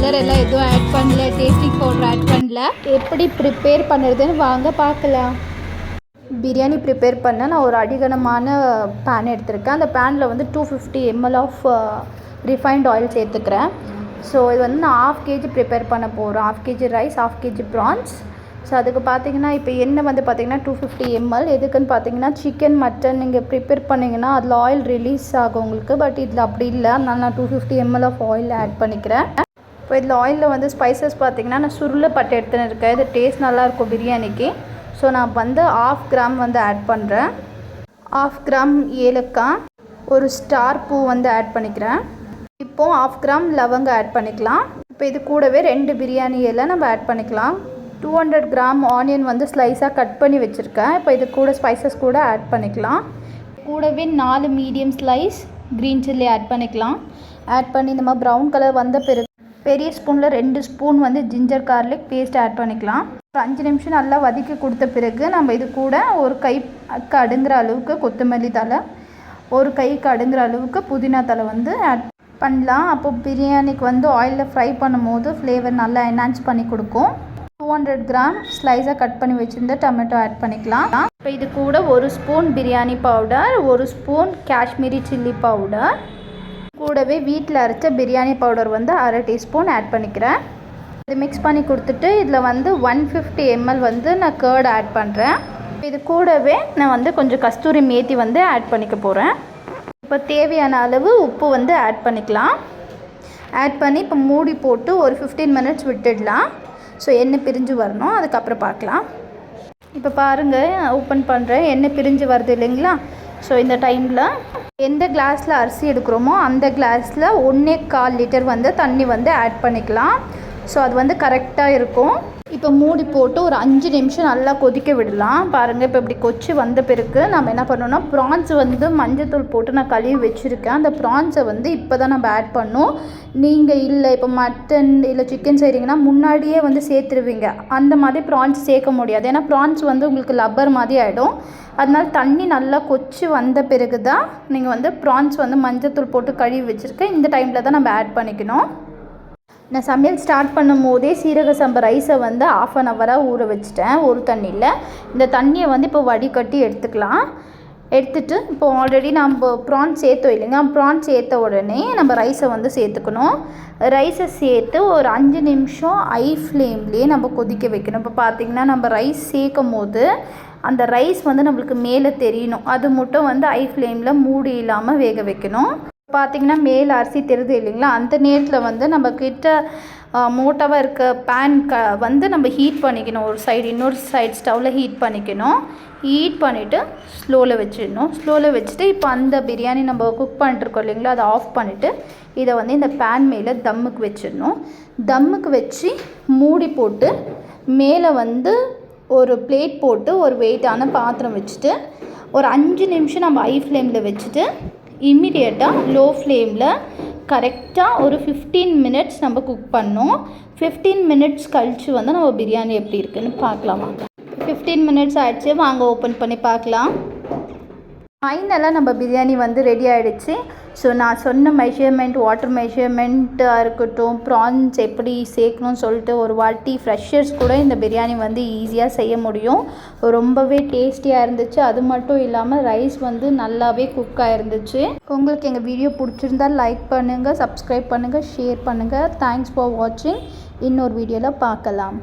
Colour எல்லாம் எதுவும் add பண்ணல, டேஸ்டிங் பவுடர் ஆட் பண்ணல. எப்படி ப்ரிப்பேர் பண்ணுறதுன்னு வாங்க பார்க்கலாம். பிரியாணி ப்ரிப்பேர் பண்ண நான் ஒரு அடிகனமான பேன் எடுத்திருக்கேன். அந்த பேனில் வந்து 250 ml ஆஃப் ரிஃபைண்ட் ஆயில் சேர்த்துக்கிறேன். ஸோ இது வந்து நான் 1/2 kg ப்ரிப்பேர் பண்ண போகிறோம். 1/2 kg rice, 1/2 kg prawns. So அதுக்கு பார்த்தீங்கன்னா இப்போ எண்ணெய் வந்து பார்த்திங்கன்னா 250 ml. எதுக்குன்னு பார்த்தீங்கன்னா சிக்கன் மட்டன் நீங்கள் ப்ரிப்பேர் பண்ணிங்கன்னா அதில் ஆயில் ரிலீஸ் ஆகும் உங்களுக்கு. பட் இதில் அப்படி இல்லை, அதனால் நான் 250 ml ஆஃப் ஆயில் ஆட் பண்ணிக்கிறேன். இப்போ இதில் ஆயிலில் வந்து ஸ்பைசஸ் பார்த்திங்கன்னா நான் சுருளை பட்டை எடுத்துன்னு இருக்கேன். இது டேஸ்ட் நல்லாயிருக்கும் பிரியாணிக்கு. ஸோ நான் வந்து 1/2 கிராம் வந்து ஆட் பண்ணுறேன். 1/2 கிராம் ஏலக்காய், ஒரு ஸ்டார் பூ வந்து ஆட் பண்ணிக்கிறேன். இப்போது 1/2 கிராம் லவங்க ஆட் பண்ணிக்கலாம். இப்போ இது கூடவே 2 பிரியாணி இலை நம்ம ஆட் பண்ணிக்கலாம். 200 கிராம் ஆனியன் வந்து ஸ்லைஸாக கட் பண்ணி வச்சுருக்கேன். இப்போ இது கூட ஸ்பைசஸ் கூட ஆட் பண்ணிக்கலாம். கூடவே 4 medium slice green chilli add பண்ணிக்கலாம். ஆட் பண்ணி இந்த மாதிரி ப்ரௌன் கலர் வந்த பிறகு பெரிய ஸ்பூனில் 2 ஸ்பூன் வந்து ஜிஞ்சர் கார்லிக் பேஸ்ட் ஆட் பண்ணிக்கலாம். ஒரு 5 நிமிஷம் நல்லா வதக்கி கொடுத்த பிறகு நம்ம இது கூட ஒரு கைக்கு அடுங்குற அளவுக்கு கொத்தமல்லி தழை, ஒரு கைக்கு அடுங்குற அளவுக்கு புதினா தழை வந்து ஆட் பண்ணலாம். அப்போ பிரியாணிக்கு வந்து ஆயிலில் ஃப்ரை பண்ணும் போது ஃப்ளேவர் நல்லா என்ஹான்ஸ் பண்ணி கொடுக்கும். 200 கிராம் ஸ்லைஸாக கட் பண்ணி வச்சுருந்த டொமேட்டோ ஆட் பண்ணிக்கலாம். இப்போ இது கூட ஒரு ஸ்பூன் பிரியாணி பவுடர், ஒரு ஸ்பூன் காஷ்மீரி சில்லி பவுடர், கூடவே வீட்டில் அரைச்ச பிரியாணி பவுடர் வந்து 1/2 டீஸ்பூன் ஆட் பண்ணிக்கிறேன். இது மிக்ஸ் பண்ணி கொடுத்துட்டு இதில் வந்து 150 ml வந்து நான் கர்ட் ஆட் பண்ணுறேன். இது கூடவே நான் வந்து கொஞ்சம் கஸ்தூரி மேத்தி வந்து ஆட் பண்ணிக்க போகிறேன். இப்போ தேவையான அளவு உப்பு வந்து ஆட் பண்ணிக்கலாம். ஆட் பண்ணி இப்போ மூடி போட்டு ஒரு 15 மினிட்ஸ் விட்டுடலாம். ஸோ எண்ணெய் பிரிஞ்சு வரணும், அதுக்கப்புறம் பார்க்கலாம். இப்போ பாருங்கள், ஓப்பன் பண்ணுறேன். எண்ணெய் பிரிஞ்சு வருது இல்லைங்களா? ஸோ இந்த டைமில் எந்த கிளாஸில் அரிசி எடுக்கிறோமோ அந்த கிளாஸில் 1.25 லிட்டர் வந்து தண்ணி வந்து ஆட் பண்ணிக்கலாம். ஸோ அது வந்து கரெக்டாக இருக்கும். இப்போ மூடி போட்டு ஒரு 5 நிமிஷம் நல்லா கொதிக்க விடலாம். பாருங்கள், இப்போ இப்படி கொச்சி வந்த பிறகு நம்ம என்ன பண்ணோம்னா ப்ரான்ஸ் வந்து மஞ்சத்தூள் போட்டு நான் கழுவி வச்சுருக்கேன். அந்த ப்ரான்ஸை வந்து இப்போ தான் நம்ம ஆட் பண்ணோம். நீங்கள் இல்லை இப்போ மட்டன் இல்லை சிக்கன் செய்கிறீங்கன்னா முன்னாடியே வந்து சேர்த்துருவீங்க. அந்த மாதிரி ப்ரான்ஸ் சேர்க்க முடியாது. ஏன்னா ப்ரான்ஸ் வந்து உங்களுக்கு லப்பர் மாதிரி ஆகிடும். அதனால் தண்ணி நல்லா கொச்சி வந்த பிறகு தான் நீங்கள் வந்து ப்ரான்ஸ் வந்து மஞ்சத்தூள் போட்டு கழுவி வச்சுருக்கேன். இந்த டைமில் தான் நம்ம ஆட் பண்ணிக்கணும். நான் சமையல் ஸ்டார்ட் பண்ணும் போதே சீரக சம்பா ரைஸை வந்து 1/2 ஹவராக ஊற வச்சுட்டேன் ஒரு தண்ணியில். இந்த தண்ணியை வந்து இப்போ வடிகட்டி எடுத்துக்கலாம். எடுத்துகிட்டு இப்போ ஆல்ரெடி நம்ம ப்ரான்ஸ் சேர்த்தோம் இல்லைங்க, ப்ரான்ஸ் சேர்த்த உடனே நம்ம ரைஸை வந்து சேர்த்துக்கணும். ரைஸை சேர்த்து ஒரு 5 நிமிஷம் ஐ ஃப்ளேம்லேயே நம்ம கொதிக்க வைக்கணும். இப்போ பார்த்திங்கன்னா நம்ம ரைஸ் சேர்க்கும் போது அந்த ரைஸ் வந்து நம்மளுக்கு மேலே தெரியணும். அது மட்டும் வந்து ஐ ஃப்ளேமில் மூடி இல்லாமல் வேக வைக்கணும். பார்த்திங்கன்னா மேலே அரிசி தெரியுது இல்லைங்களா? அந்த நேரத்தில் வந்து நம்ம கிட்ட மோட்டாவாக இருக்க பேன் வந்து நம்ம ஹீட் பண்ணிக்கணும். ஒரு சைடு இன்னொரு சைடு ஸ்டவ்வில் ஹீட் பண்ணிக்கணும். ஹீட் பண்ணிவிட்டு ஸ்லோவில் வச்சிடணும். ஸ்லோவில் வச்சுட்டு இப்போ அந்த பிரியாணி நம்ம குக் பண்ணிட்டுருக்கோம் இல்லைங்களா, அதை ஆஃப் பண்ணிவிட்டு இதை வந்து இந்த பேன் மேலே தம்முக்கு வச்சிடணும். தம்முக்கு வச்சு மூடி போட்டு மேலே வந்து ஒரு பிளேட் போட்டு ஒரு வெயிட்டான பாத்திரம் வச்சுட்டு ஒரு 5 நிமிஷம் நம்ம ஐ ஃப்ளேமில் வச்சுட்டு இம்மிடியேட்டாக லோ ஃப்ளேமில் கரெக்டாக ஒரு 15 மினிட்ஸ் நம்ம குக் பண்ணோம். 15 மினிட்ஸ் கழித்து வந்து நம்ம பிரியாணி எப்படி இருக்குதுன்னு பார்க்கலாம். 15 மினிட்ஸ் ஆகிடுச்சு, வாங்க ஓப்பன் பண்ணி பார்க்கலாம். ஃபைனலாக நம்ம பிரியாணி வந்து ரெடி ஆகிடுச்சு. ஸோ நான் சொன்ன மெஷர்மெண்ட், வாட்டர் மெஷர்மெண்ட்டாக இருக்கட்டும், ப்ரான்ஸ் எப்படி சேர்க்கணும்னு சொல்லிட்டு ஒரு வாட்டி ஃப்ரெஷர்ஸ் கூட இந்த பிரியாணி வந்து ஈஸியாக செய்ய முடியும். ரொம்பவே டேஸ்டியாக இருந்துச்சு. அது மட்டும் இல்லாமல் ரைஸ் வந்து நல்லாவே குக் ஆகிருந்துச்சு. உங்களுக்கு எங்கள் வீடியோ பிடிச்சிருந்தால் லைக் பண்ணுங்கள், சப்ஸ்கிரைப் பண்ணுங்கள், ஷேர் பண்ணுங்கள். தேங்க்ஸ் ஃபார் வாட்சிங். இன்னொரு வீடியோவில் பார்க்கலாம்.